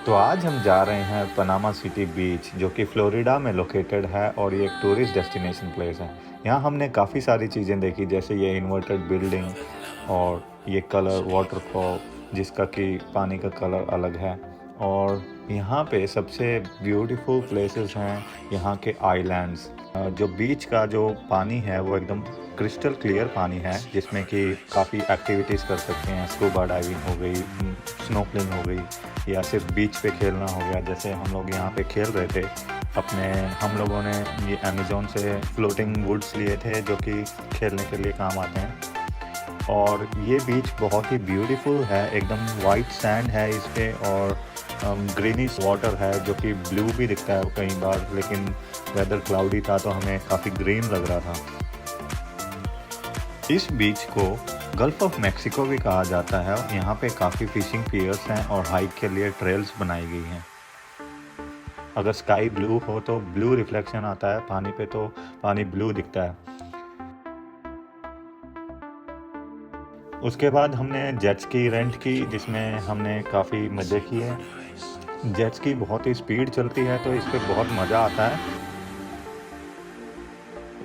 तो आज हम जा रहे हैं पनामा सिटी बीच, जो कि फ्लोरिडा में लोकेटेड है और ये एक टूरिस्ट डेस्टिनेशन प्लेस है। यहाँ हमने काफ़ी सारी चीज़ें देखी, जैसे ये इन्वर्टेड बिल्डिंग और ये कलर वाटरफॉल जिसका कि पानी का कलर अलग है। और यहाँ पे सबसे ब्यूटीफुल प्लेसेस हैं यहाँ के आइलैंड्स। जो बीच का जो पानी है वो एकदम क्रिस्टल क्लियर पानी है, जिसमें कि काफ़ी एक्टिविटीज़ कर सकते हैं। स्कूबा डाइविंग हो गई, स्नोकलिंग हो गई, या सिर्फ बीच पे खेलना हो गया। जैसे हम लोग यहाँ पे खेल रहे थे हम लोगों ने ये अमेज़ॉन से फ्लोटिंग वुड्स लिए थे जो कि खेलने के लिए काम आते हैं। और ये बीच बहुत ही ब्यूटीफुल है, एकदम वाइट सैंड है इस पे और ग्रीनिश वाटर है जो कि ब्लू भी दिखता है कई बार, लेकिन वेदर क्लाउडी था तो हमें काफ़ी ग्रीन लग रहा था। इस बीच को गल्फ ऑफ मैक्सिको भी कहा जाता है। यहाँ पे काफ़ी फिशिंग पियर्स हैं और हाइक के लिए ट्रेल्स बनाई गई हैं। अगर स्काई ब्लू हो तो ब्लू रिफ्लेक्शन आता है पानी पे, तो पानी ब्लू दिखता है। उसके बाद हमने जेट स्की रेंट की, जिसमें हमने काफ़ी मज़े किए। जेट स्की बहुत ही स्पीड चलती है तो इस पर बहुत मज़ा आता है।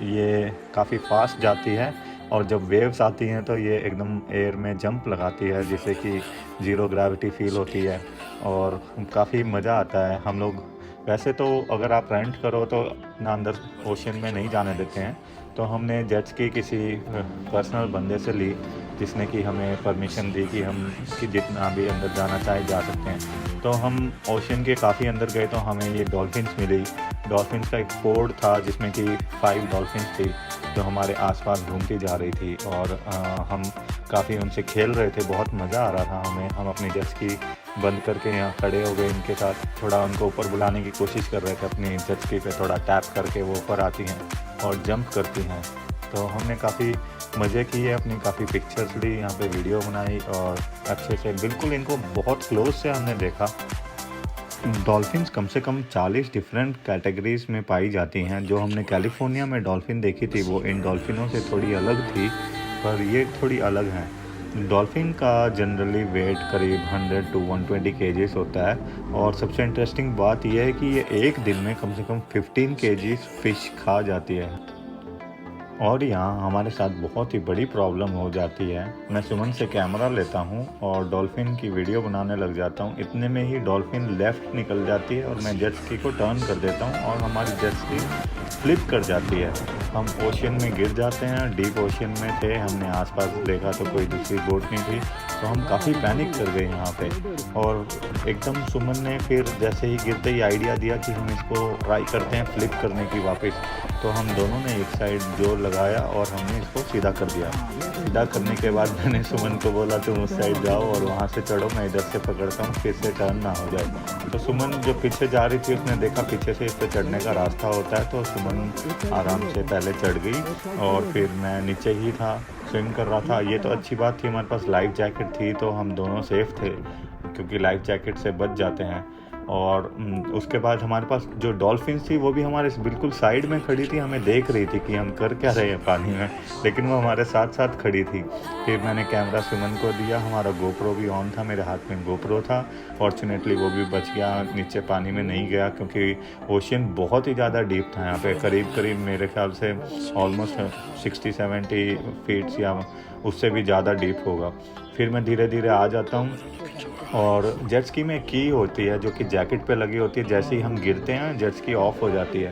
ये काफ़ी फास्ट जाती है और जब वेव्स आती हैं तो ये एकदम एयर में जंप लगाती है, जिससे कि ज़ीरो ग्रेविटी फील होती है और काफ़ी मज़ा आता है। हम लोग वैसे तो अगर आप रेंट करो तो ना अंदर ओशन में नहीं जाने देते हैं, तो हमने जेट स्की किसी पर्सनल बंदे से ली, जिसने कि हमें परमिशन दी कि हम कि जितना भी अंदर जाना चाहे जा सकते हैं। तो हम ओशन के काफ़ी अंदर गए तो हमें ये डॉल्फिन्स मिली। डॉल्फिन्स का एक पोर्ट था जिसमें कि 5 डॉल्फिन्स थी जो हमारे आसपास घूमती जा रही थी और हम काफ़ी उनसे खेल रहे थे। बहुत मज़ा आ रहा था हमें। हम अपनी जेट स्की बंद करके यहाँ खड़े हो गए इनके साथ, थोड़ा उनको ऊपर बुलाने की कोशिश कर रहे थे। अपनी जेट स्की पे थोड़ा टैप करके वो ऊपर आती हैं और जंप करती हैं। तो हमने काफ़ी मज़े किए, अपनी काफ़ी पिक्चर्स ली, यहाँ पे वीडियो बनाई और अच्छे से बिल्कुल इनको बहुत क्लोज से हमने देखा। डॉल्फिन्स कम से कम 40 डिफरेंट कैटेगरीज़ में पाई जाती हैं। जो हमने कैलिफोर्निया में डॉल्फिन देखी थी वो इन डॉल्फिनों से थोड़ी अलग थी, पर ये थोड़ी अलग हैं। डॉल्फिन का जनरली वेट करीब 100 to 120 केजीज़ होता है और सबसे इंटरेस्टिंग बात यह है कि ये एक दिन में कम से कम 15 केजीज़ फ़िश खा जाती है। और यहाँ हमारे साथ बहुत ही बड़ी प्रॉब्लम हो जाती है। मैं सुमन से कैमरा लेता हूँ और डॉल्फिन की वीडियो बनाने लग जाता हूँ, इतने में ही डॉल्फिन लेफ़्ट निकल जाती है और मैं जेट स्की को टर्न कर देता हूँ और हमारी जेट स्की फ्लिप कर जाती है। हम ओशन में गिर जाते हैं। डीप ओशन में थे, हमने आसपास देखा तो कोई दूसरी बोट नहीं थी, तो हम काफ़ी पैनिक कर गए यहाँ पे। और एकदम सुमन ने फिर जैसे ही गिरते ही आइडिया दिया कि हम इसको ट्राई करते हैं फ्लिप करने की वापस। तो हम दोनों ने एक साइड जोर लगाया और हमने इसको सीधा कर दिया। सीधा करने के बाद मैंने सुमन को बोला तुम उस साइड जाओ और वहाँ से चढ़ो, मैं इधर से पकड़ता हूँ, फिर से टर्न ना हो जाए। तो सुमन जो पीछे जा रही थी उसने देखा पीछे से इस पर चढ़ने का रास्ता होता है, तो सुमन आराम से पहले चढ़ गई और फिर मैं नीचे ही था, स्विम कर रहा था। ये तो अच्छी बात थी, हमारे पास लाइफ जैकेट थी तो हम दोनों सेफ़ थे, क्योंकि लाइफ जैकेट से बच जाते हैं। और उसके बाद हमारे पास जो डॉल्फिन्स थी वो भी हमारे बिल्कुल साइड में खड़ी थी, हमें देख रही थी कि हम कर क्या रहे हैं पानी में, लेकिन वो हमारे साथ साथ खड़ी थी। फिर मैंने कैमरा सुमन को दिया, हमारा गोप्रो भी ऑन था, मेरे हाथ में गोप्रो था। फॉर्चुनेटली वो भी बच गया, नीचे पानी में नहीं गया, क्योंकि ओशन बहुत ही ज़्यादा डीप था यहाँ पे। करीब करीब मेरे ख्याल से ऑलमोस्ट 60-70 फीट्स या उससे भी ज़्यादा डीप होगा। फिर मैं धीरे धीरे आ जाता हूँ और जेट स्की में की होती है जो कि जैकेट पे लगी होती है। जैसे ही हम गिरते हैं जेट स्की ऑफ हो जाती है।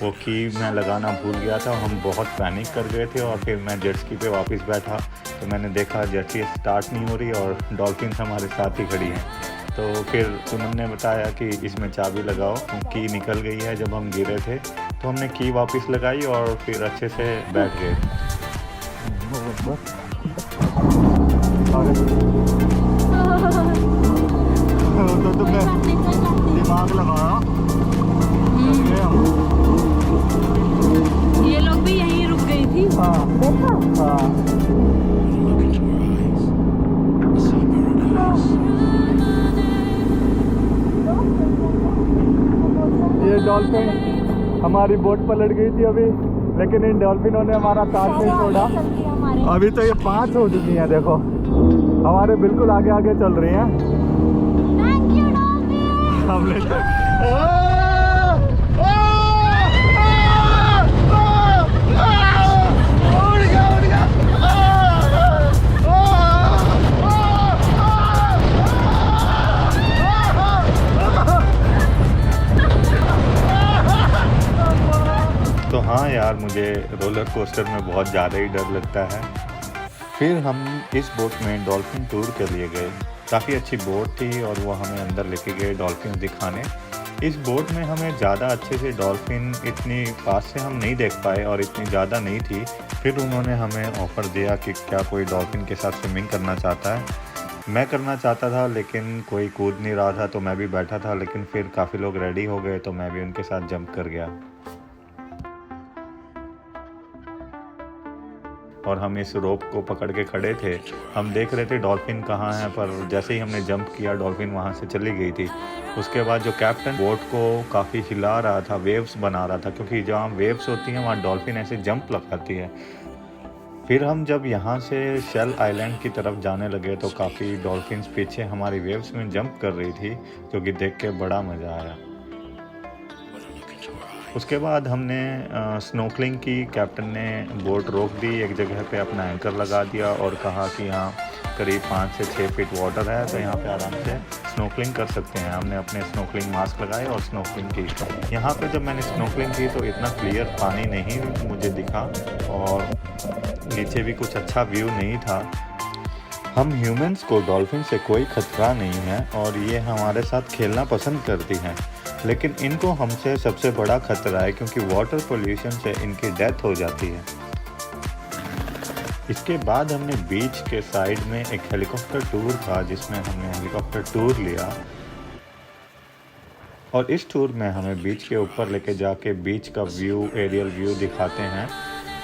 वो की मैं लगाना भूल गया था, हम बहुत पैनिक कर गए थे। और फिर मैं जेट स्की पे वापस बैठा तो मैंने देखा जेट स्की स्टार्ट नहीं हो रही और डॉल्फिन हमारे साथ ही खड़ी हैं। तो फिर सुमन ने बताया कि इसमें चाबी लगाओ, की निकल गई है। जब हम गिरे थे तो हमने की वापस लगाई और फिर अच्छे से बैठ गए। तो तुमने दिमाग लगाया। ये लोग भी यहीं रुक गई थी। हाँ देखा। हाँ ये डॉल्फिन हमारी बोट पलट गई थी अभी, लेकिन इन डॉल्फिनों ने हमारा साथ नहीं छोड़ा। अभी तो ये 5 हो चुकी हैं, देखो हमारे बिल्कुल आगे आगे चल रही हैं। Thank you dolphin. सामने तो हाँ यार, मुझे रोलर कोस्टर में बहुत ज़्यादा ही डर लगता है। फिर हम इस बोट में डॉल्फिन टूर के लिए गए। काफ़ी अच्छी बोट थी और वो हमें अंदर लेके गए डॉल्फिन दिखाने। इस बोट में हमें ज़्यादा अच्छे से डॉल्फिन इतनी पास से हम नहीं देख पाए और इतनी ज़्यादा नहीं थी। फिर उन्होंने हमें ऑफ़र दिया कि क्या कोई डॉल्फिन के साथ स्विमिंग करना चाहता है। मैं करना चाहता था लेकिन कोई कूद नहीं रहा था, तो मैं भी बैठा था। लेकिन फिर काफ़ी लोग रेडी हो गए तो मैं भी उनके साथ जंप कर गया। और हम इस रोप को पकड़ के खड़े थे। हम देख रहे थे डॉल्फिन कहाँ है, पर जैसे ही हमने जंप किया डॉल्फिन वहाँ से चली गई थी। उसके बाद जो कैप्टन बोट को काफ़ी हिला रहा था, वेव्स बना रहा था, क्योंकि जहाँ वेव्स होती हैं वहाँ डॉल्फिन ऐसे जंप लगाती है। फिर हम जब यहाँ से शेल आइलैंड की तरफ जाने लगे तो काफ़ी डॉल्फिन्स पीछे हमारी वेव्स में जंप कर रही थी, जो कि देख के बड़ा मज़ा आया। उसके बाद हमने स्नोकलिंग की। कैप्टन ने बोट रोक दी, एक जगह पे अपना एंकर लगा दिया और कहा कि यहाँ करीब 5 से 6 फीट वाटर है, तो यहाँ पे आराम से स्नोकलिंग कर सकते हैं। हमने अपने स्नोकलिंग मास्क लगाए और स्नोकलिंग की। यहाँ पे जब मैंने स्नोकलिंग की तो इतना क्लियर पानी नहीं मुझे दिखा और नीचे भी कुछ अच्छा व्यू नहीं था। हम ह्यूमंस को डॉल्फिन से कोई खतरा नहीं है और ये हमारे साथ खेलना पसंद करती हैं, लेकिन इनको हमसे सबसे बड़ा खतरा है क्योंकि वाटर पोल्यूशन से इनकी डेथ हो जाती है। इसके बाद हमने बीच के साइड में एक हेलीकॉप्टर टूर था, जिसमें हमने हेलीकॉप्टर टूर लिया और इस टूर में हमें बीच के ऊपर लेके जाके बीच का व्यू, एरियल व्यू दिखाते हैं।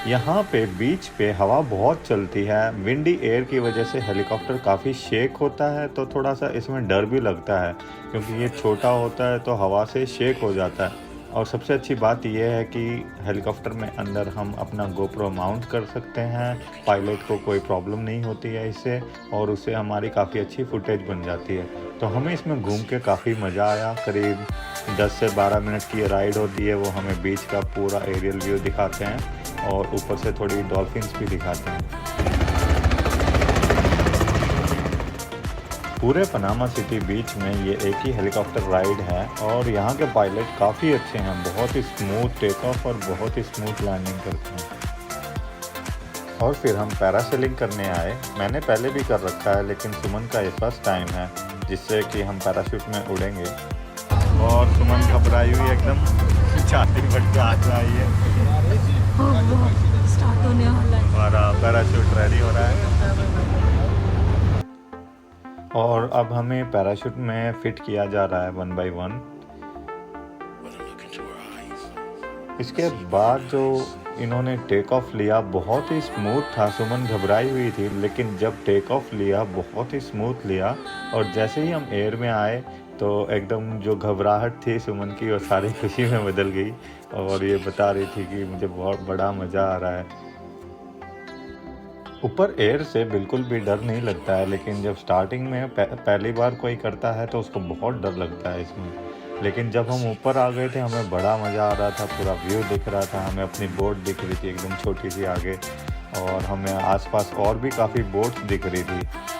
यहाँ पे बीच पे हवा बहुत चलती है। विंडी एयर की वजह से हेलीकॉप्टर काफ़ी शेक होता है, तो थोड़ा सा इसमें डर भी लगता है क्योंकि ये छोटा होता है तो हवा से शेक हो जाता है। और सबसे अच्छी बात यह है कि हेलीकॉप्टर में अंदर हम अपना गोप्रो माउंट कर सकते हैं। पायलट को कोई प्रॉब्लम नहीं होती है इससे, और उससे हमारी काफ़ी अच्छी फुटेज बन जाती है। तो हमें इसमें घूम के काफ़ी मज़ा आया। करीब 10 से 12 मिनट की राइड होती है। वो हमें बीच का पूरा एरियल व्यू दिखाते हैं और ऊपर से थोड़ी डॉल्फिन्स भी दिखाते हैं। पूरे पनामा सिटी बीच में ये एक ही हेलीकॉप्टर राइड है और यहाँ के पायलट काफ़ी अच्छे हैं। बहुत ही स्मूथ टेक ऑफ और बहुत ही स्मूथ लैंडिंग करते हैं। और फिर हम पैरासेलिंग करने आए। मैंने पहले भी कर रखा है, लेकिन सुमन का ये फर्स्ट टाइम है जिससे कि हम पैराशूट में उड़ेंगे। और सुमन घबराई हुई एकदम, छाती फट के हाथ आई है। स्टार्ट होने वाला है। हमारा पैराशूट रेडी हो रहा है और अब हमें पैराशूट में फिट किया जा रहा है 1 बाय 1। इसके बाद जो इन्होंने टेक ऑफ लिया बहुत ही स्मूथ था। सुमन घबराई हुई थी, लेकिन जब टेक ऑफ लिया बहुत ही स्मूथ लिया और जैसे ही हम एयर में आए तो एकदम जो घबराहट थी सुमन की वो सारी खुशी में बदल गई और ये बता रही थी कि मुझे बहुत बड़ा मज़ा आ रहा है। ऊपर एयर से बिल्कुल भी डर नहीं लगता है, लेकिन जब स्टार्टिंग में पहली बार कोई करता है तो उसको बहुत डर लगता है इसमें। लेकिन जब हम ऊपर आ गए थे हमें बड़ा मज़ा आ रहा था। पूरा व्यू दिख रहा था, हमें अपनी बोट दिख रही थी एकदम छोटी सी आगे, और हमें आसपास और भी काफ़ी बोट्स दिख रही थी।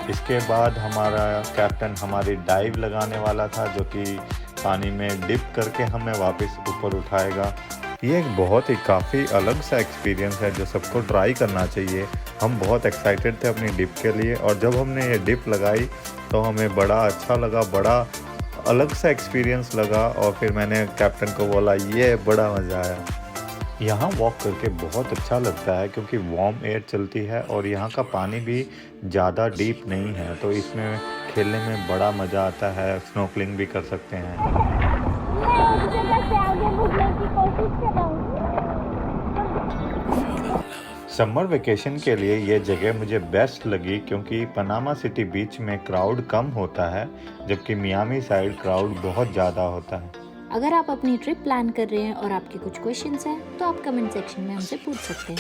इसके बाद हमारा कैप्टन हमारी डाइव लगाने वाला था, जो कि पानी में डिप करके हमें वापस ऊपर उठाएगा। ये एक बहुत ही काफ़ी अलग सा एक्सपीरियंस है जो सबको ट्राई करना चाहिए। हम बहुत एक्साइटेड थे अपनी डिप के लिए और जब हमने ये डिप लगाई तो हमें बड़ा अच्छा लगा, बड़ा अलग सा एक्सपीरियंस लगा। और फिर मैंने कैप्टन को बोला ये बड़ा मज़ा आया। यहाँ वॉक करके बहुत अच्छा लगता है क्योंकि वार्म एयर चलती है और यहाँ का पानी भी ज़्यादा डीप नहीं है, तो इसमें खेलने में बड़ा मज़ा आता है। स्नोकलिंग भी कर सकते हैं। समर वेकेशन के लिए ये जगह मुझे बेस्ट लगी क्योंकि पनामा सिटी बीच में क्राउड कम होता है, जबकि मियामी साइड क्राउड बहुत ज़्यादा होता है। अगर आप अपनी ट्रिप प्लान कर रहे हैं और आपके कुछ क्वेश्चंस हैं तो आप कमेंट सेक्शन में हमसे पूछ सकते हैं।